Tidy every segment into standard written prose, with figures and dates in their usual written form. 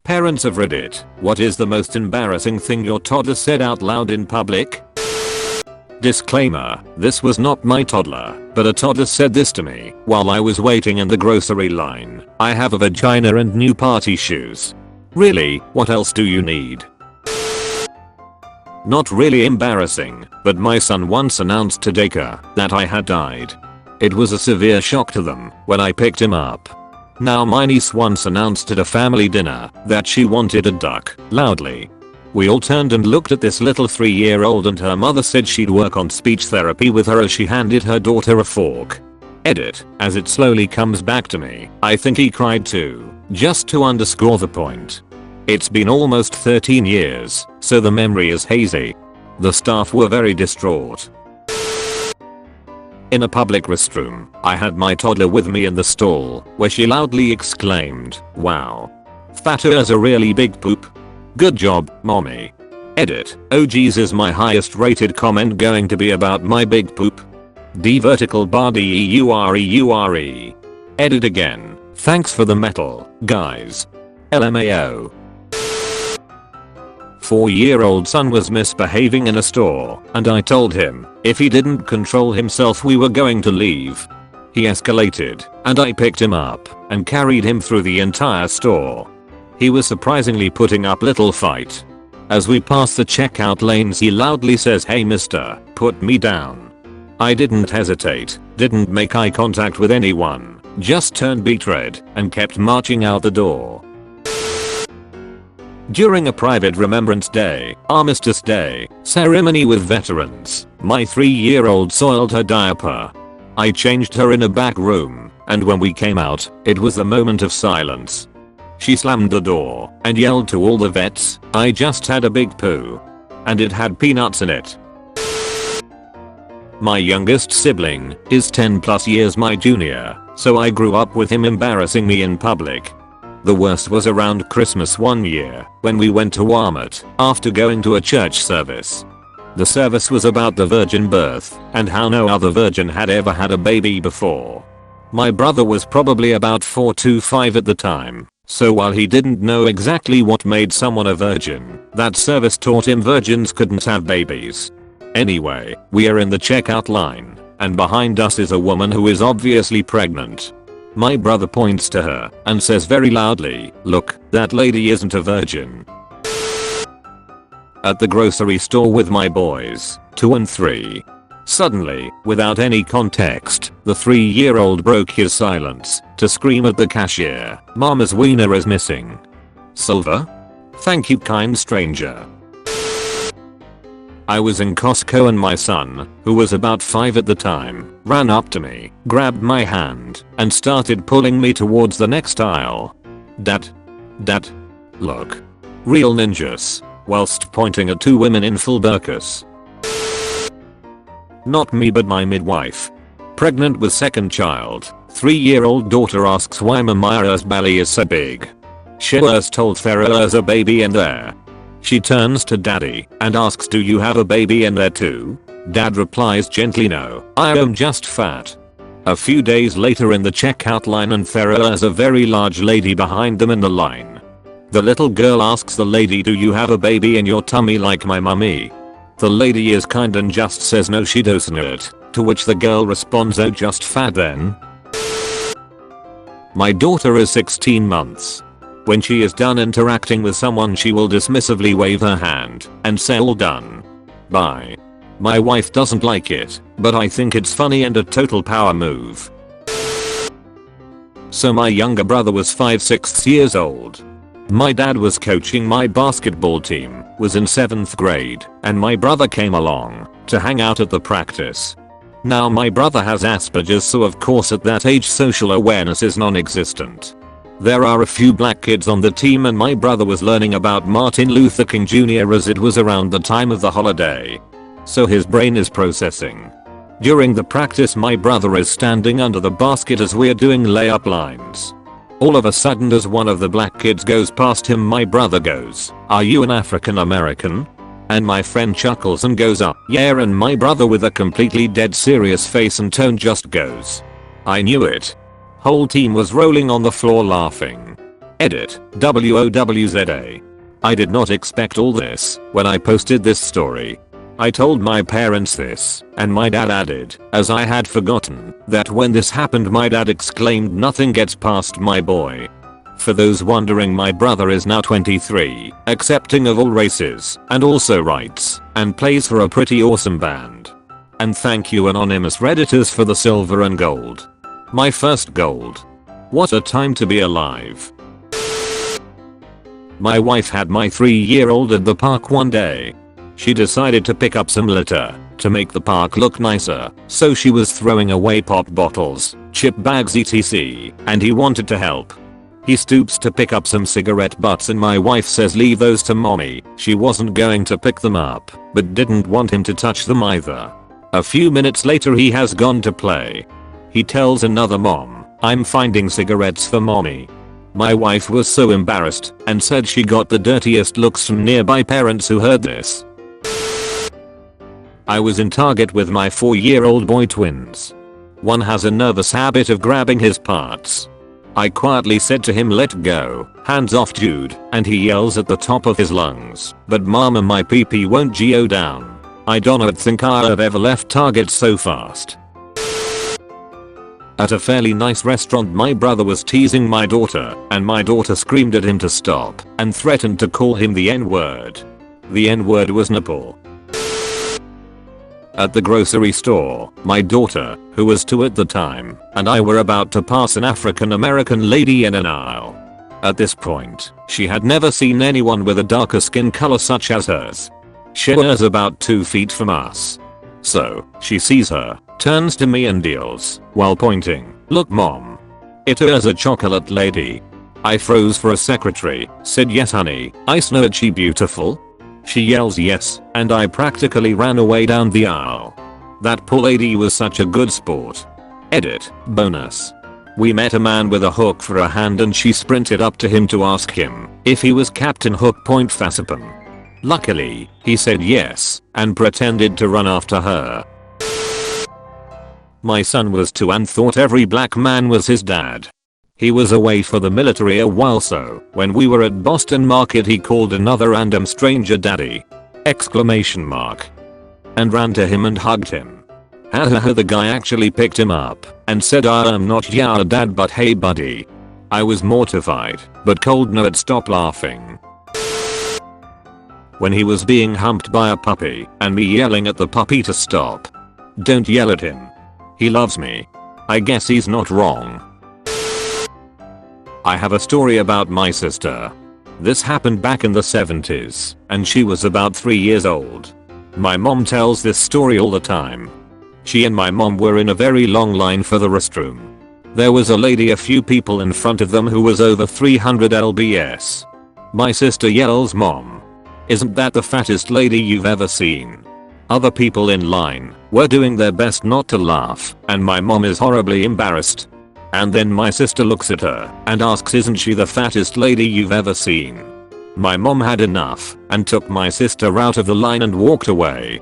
Parents of Reddit, what is the most embarrassing thing your toddler said out loud in public? Disclaimer, this was not my toddler, but a toddler said this to me while I was waiting in the grocery line. I have a vagina and new party shoes. Really, what else do you need? Not really embarrassing, but my son once announced to daycare that I had died. It was a severe shock to them when I picked him up. Now my niece once announced at a family dinner that she wanted a duck, loudly. We all turned and looked at this little 3-year-old and her mother said she'd work on speech therapy with her as she handed her daughter a fork. Edit, as it slowly comes back to me, I think he cried too, just to underscore the point. It's been almost 13 years, so the memory is hazy. The staff were very distraught. In a public restroom, I had my toddler with me in the stall, where she loudly exclaimed, "Wow. Fatter as a really big poop. Good job, mommy." Edit, oh geez, is my highest rated comment going to be about my big poop? D vertical bar DEUREURE. Edit again, thanks for the metal, guys. LMAO. 4-year-old son was misbehaving in a store, and I told him if he didn't control himself we were going to leave. He escalated, and I picked him up and carried him through the entire store. He was surprisingly putting up little fight. As we passed the checkout lanes he loudly says, "Hey mister, put me down." I didn't hesitate, didn't make eye contact with anyone, just turned beet red and kept marching out the door. During a private Remembrance Day, Armistice Day, ceremony with veterans, my 3-year-old soiled her diaper. I changed her in a back room, and when we came out, it was the moment of silence. She slammed the door and yelled to all the vets, "I just had a big poo. And it had peanuts in it." My youngest sibling is 10+ years my junior, so I grew up with him embarrassing me in public. The worst was around Christmas one year when we went to Walmart after going to a church service. The service was about the virgin birth and how no other virgin had ever had a baby before. My brother was probably about 4 to 5 at the time, so while he didn't know exactly what made someone a virgin, that service taught him virgins couldn't have babies. Anyway, we are in the checkout line, and behind us is a woman who is obviously pregnant. My brother points to her and says very loudly, "Look, that lady isn't a virgin." At the grocery store with my boys, 2 and 3. Suddenly, without any context, the 3-year-old broke his silence to scream at the cashier, "Mama's wiener is missing." Silver? Thank you, kind stranger. I was in Costco and my son, who was about 5 at the time, ran up to me, grabbed my hand, and started pulling me towards the next aisle. Dad. Look. Real ninjas. Whilst pointing at 2 women in full burqas. Not me but my midwife. Pregnant with second child, 3-year-old daughter asks why Mama's belly is so big. She was told there is a baby in there. She turns to daddy and asks, "Do you have a baby in there too?" Dad replies gently, "No, I am just fat." A few days later in the checkout line and there is a very large lady behind them in the line. The little girl asks the lady, "Do you have a baby in your tummy like my mummy?" The lady is kind and just says no she doesn't, to which the girl responds, "Oh, just fat then." My daughter is 16 months. When she is done interacting with someone she will dismissively wave her hand and say, "All done. Bye." My wife doesn't like it, but I think it's funny and a total power move. So my younger brother was 5-6 years old. My dad was coaching my basketball team, was in 7th grade, and my brother came along to hang out at the practice. Now my brother has Asperger's, so of course at that age social awareness is non-existent. There are a few black kids on the team and my brother was learning about Martin Luther King Jr. as it was around the time of the holiday. So his brain is processing. During the practice my brother is standing under the basket as we're doing layup lines. All of a sudden as one of the black kids goes past him my brother goes, "Are you an African American?" And my friend chuckles and goes up, "Yeah," and my brother with a completely dead serious face and tone just goes, "I knew it." Whole team was rolling on the floor laughing. Edit. WOWZA. I did not expect all this when I posted this story. I told my parents this, and my dad added, as I had forgotten, that when this happened my dad exclaimed, "Nothing gets past my boy." For those wondering, my brother is now 23, accepting of all races, and also writes, and plays for a pretty awesome band. And thank you anonymous redditors for the silver and gold. My first gold. What a time to be alive. My wife had my 3-year-old at the park one day. She decided to pick up some litter to make the park look nicer, so she was throwing away pop bottles, chip bags etc, and he wanted to help. He stoops to pick up some cigarette butts and my wife says, "Leave those to mommy." She wasn't going to pick them up, but didn't want him to touch them either. A few minutes later he has gone to play. He tells another mom, "I'm finding cigarettes for mommy." My wife was so embarrassed and said she got the dirtiest looks from nearby parents who heard this. I was in Target with my 4-year-old boy twins. One has a nervous habit of grabbing his parts. I quietly said to him, "Let go, hands off dude," and he yells at the top of his lungs, "But mama, my pee-pee won't go down." I don't think I have ever left Target so fast. At a fairly nice restaurant my brother was teasing my daughter, and my daughter screamed at him to stop and threatened to call him the N-word. The N-word was nipple. At the grocery store, my daughter, who was 2 at the time, and I were about to pass an African American lady in an aisle. At this point, she had never seen anyone with a darker skin color such as hers. She was about 2 feet from us. So, she sees her, turns to me and yells, while pointing, "Look mom. It is a chocolate lady." I froze for a secretary, said, "Yes honey, I know it, she beautiful?" She yells yes, and I practically ran away down the aisle. That poor lady was such a good sport. Edit. Bonus. We met a man with a hook for a hand and she sprinted up to him to ask him if he was Captain Hook Point Fassipon. Luckily, he said yes, and pretended to run after her. My son was 2 and thought every black man was his dad. He was away for the military a while, so when we were at Boston Market he called another random stranger daddy! Exclamation mark. And ran to him and hugged him. Hahaha, the guy actually picked him up and said, "I'm not your dad but hey buddy." I was mortified, but told no to stop laughing. When he was being humped by a puppy and me yelling at the puppy to stop. Don't yell at him. He loves me. I guess he's not wrong. I have a story about my sister. This happened back in the 70s, and she was about 3 years old. My mom tells this story all the time. She and my mom were in a very long line for the restroom. There was a lady a few people in front of them who was over 300 lbs. My sister yells, "Mom, isn't that the fattest lady you've ever seen?" Other people in line were doing their best not to laugh, and my mom is horribly embarrassed. And then my sister looks at her and asks, "Isn't she the fattest lady you've ever seen?" My mom had enough and took my sister out of the line and walked away.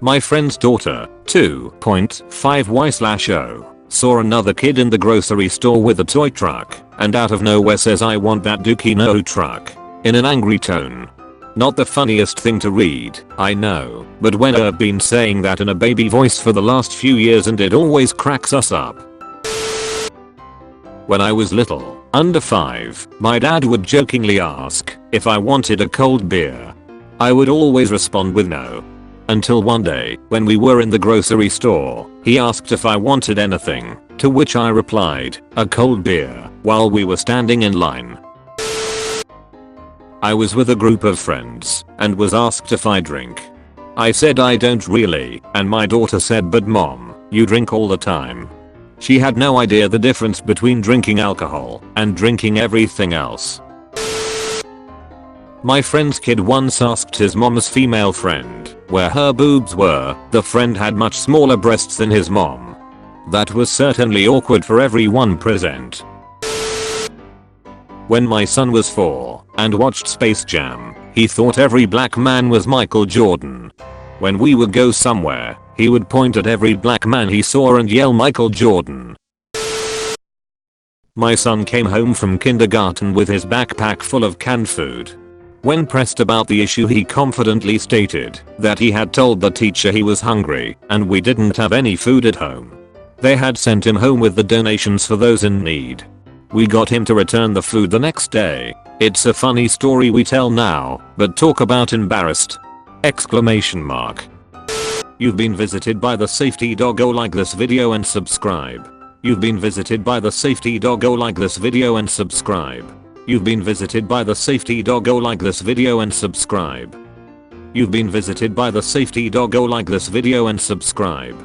My friend's daughter, 2.5y/0, saw another kid in the grocery store with a toy truck and out of nowhere says, "I want that Dookie No truck," in an angry tone. Not the funniest thing to read, I know, but when I've been saying that in a baby voice for the last few years and it always cracks us up. When I was little, under 5, my dad would jokingly ask if I wanted a cold beer. I would always respond with no. Until one day, when we were in the grocery store, he asked if I wanted anything, to which I replied, "A cold beer," while we were standing in line. I was with a group of friends and was asked if I drink. I said I don't really, and my daughter said, "But mom, you drink all the time." She had no idea the difference between drinking alcohol and drinking everything else. My friend's kid once asked his mom's female friend where her boobs were. The friend had much smaller breasts than his mom. That was certainly awkward for everyone present. When my son was 4 and watched Space Jam, he thought every black man was Michael Jordan. When we would go somewhere, he would point at every black man he saw and yell, "Michael Jordan." My son came home from kindergarten with his backpack full of canned food. When pressed about the issue, he confidently stated that he had told the teacher he was hungry and we didn't have any food at home. They had sent him home with the donations for those in need. We got him to return the food the next day. It's a funny story we tell now, but talk about embarrassed! Exclamation mark. You've been visited by the safety doggo. Like this video and subscribe. You've been visited by the safety doggo. Like this video and subscribe. You've been visited by the safety doggo. Like this video and subscribe. You've been visited by the safety doggo. Like this video and subscribe.